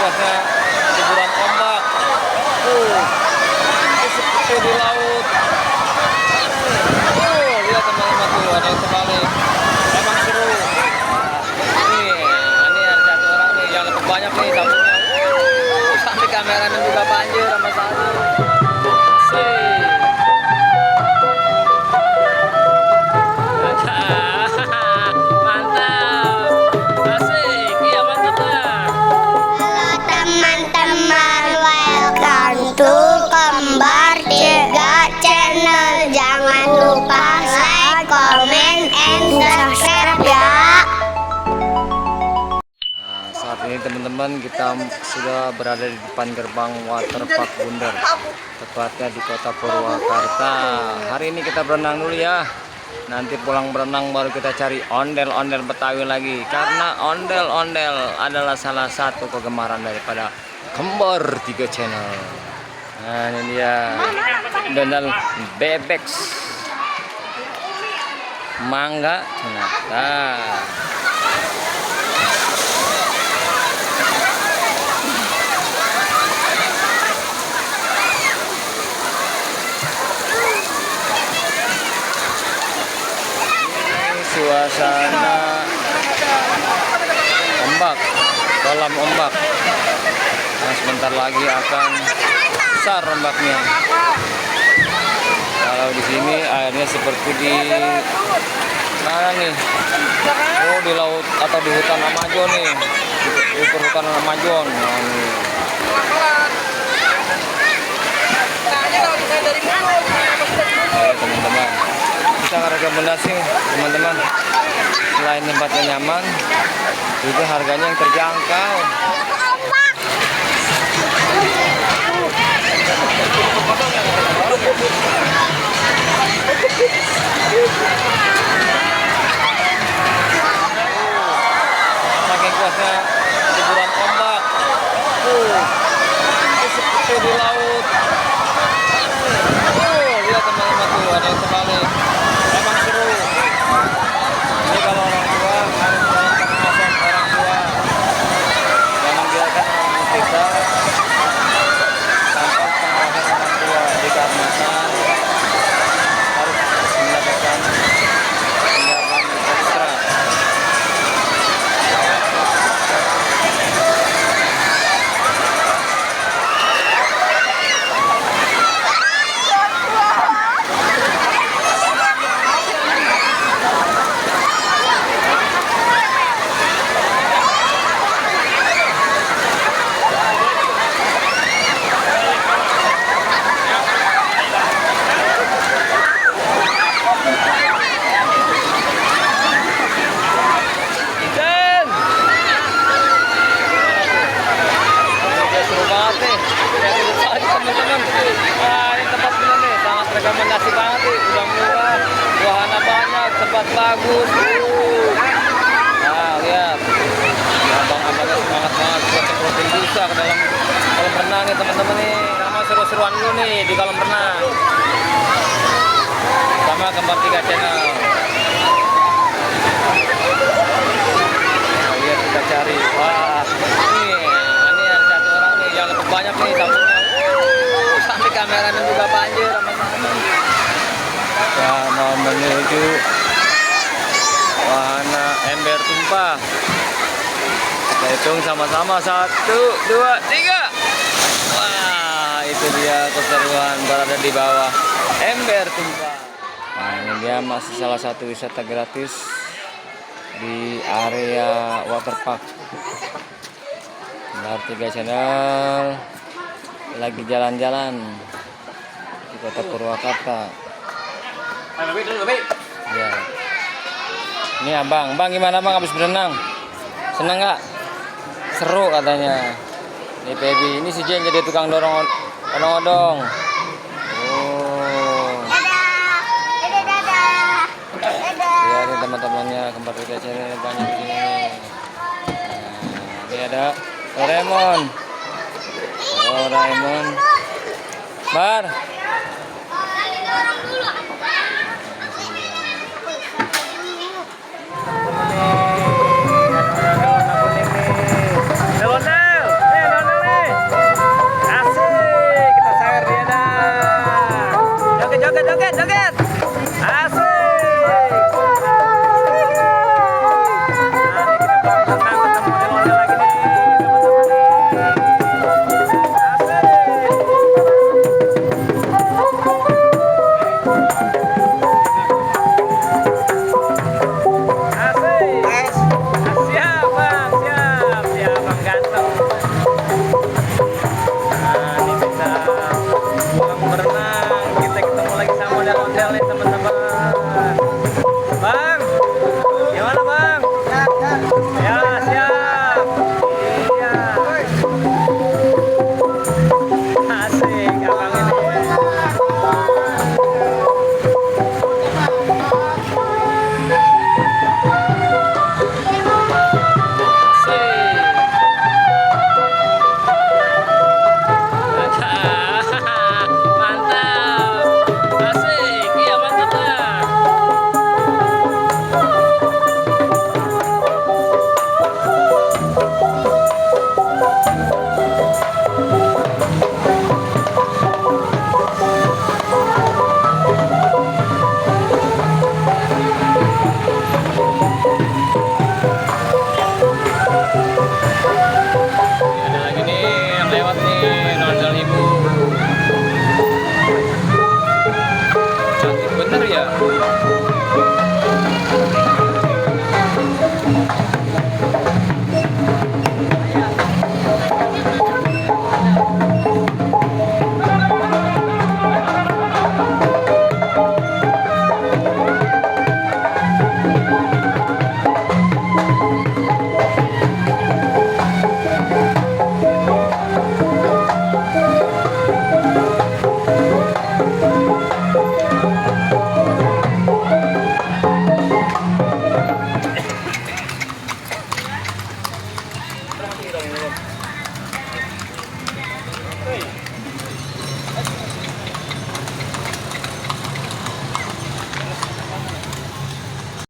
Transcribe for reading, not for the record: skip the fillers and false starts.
puasnya hiburan ombak. Seperti di laut. Lihat teman-teman tuh, ada yang terbalik. Emang seru. Ini ada satu orang nih yang lebih banyak nih tamunya. Sampai kameranya juga banjir sama saya. Ini teman-teman, kita sudah berada di depan gerbang Waterpark Bundar, tepatnya di kota Purwakarta. Hari ini kita berenang dulu ya, nanti pulang berenang baru kita cari ondel-ondel Betawi lagi, karena ondel-ondel adalah salah satu kegemaran daripada Kembar 3 Channel. Nah ini dia dodol bebek mangga. Nah, suasana ombak, kolam ombak. Nah, sebentar lagi akan besar ombaknya. Kalau di sini airnya seperti di mana nih? Oh, di laut atau di hutan Amazon nih, di perhutanan Amazon. Nah, nih. Teman-teman, kita rekomendasi teman-teman, selain tempatnya nyaman juga harganya yang terjangkau. Saking kuatnya hiburan ombak, seperti di laut. Lihat teman-teman tuh, ada yang terbalik. Emang seru. Jadi kalau orang tua harus dalam pengawasan orang tua, jangan biarkan orang kita tanpa pengawasan orang tua, dikarenakan harus mendapatkan tindakan ekstra. Teman-teman, ini tempat benar nih, sangat rekomendasi banget nih, udah murah, wahana banyak, tempat bagus. Nah lihat, abang-abangnya semangat banget buat nyemprotin busa ke dalam kolam renang nih teman-teman nih. Sama seru-seruan dulu nih di kolam renang, sama Kembar 3 Channel. Nah, lihat kita cari, wah ini ada satu orang nih yang lebih banyak nih tamunya. Sampai kameranya juga banjir sama saya. Kita mau menuju wahana ember tumpah. Kita hitung sama-sama, 1, 2, 3. Wah, itu dia keseruan berada di bawah ember tumpah. Nah, ini dia masih salah satu wisata gratis di area waterpark. Kembar 3 Channel lagi jalan-jalan di kota Purwakarta. Ya. Ini abang, gimana bang habis berenang? Senang nggak? Seru katanya. Ini Baby, ini si Jen jadi tukang dorong odong-odong. Oh. Ya, ini teman-temannya Kembar 3 Channel banyak di sini. Nah, ini ada Doraemon. Doraemon. Bar. Teman-teman.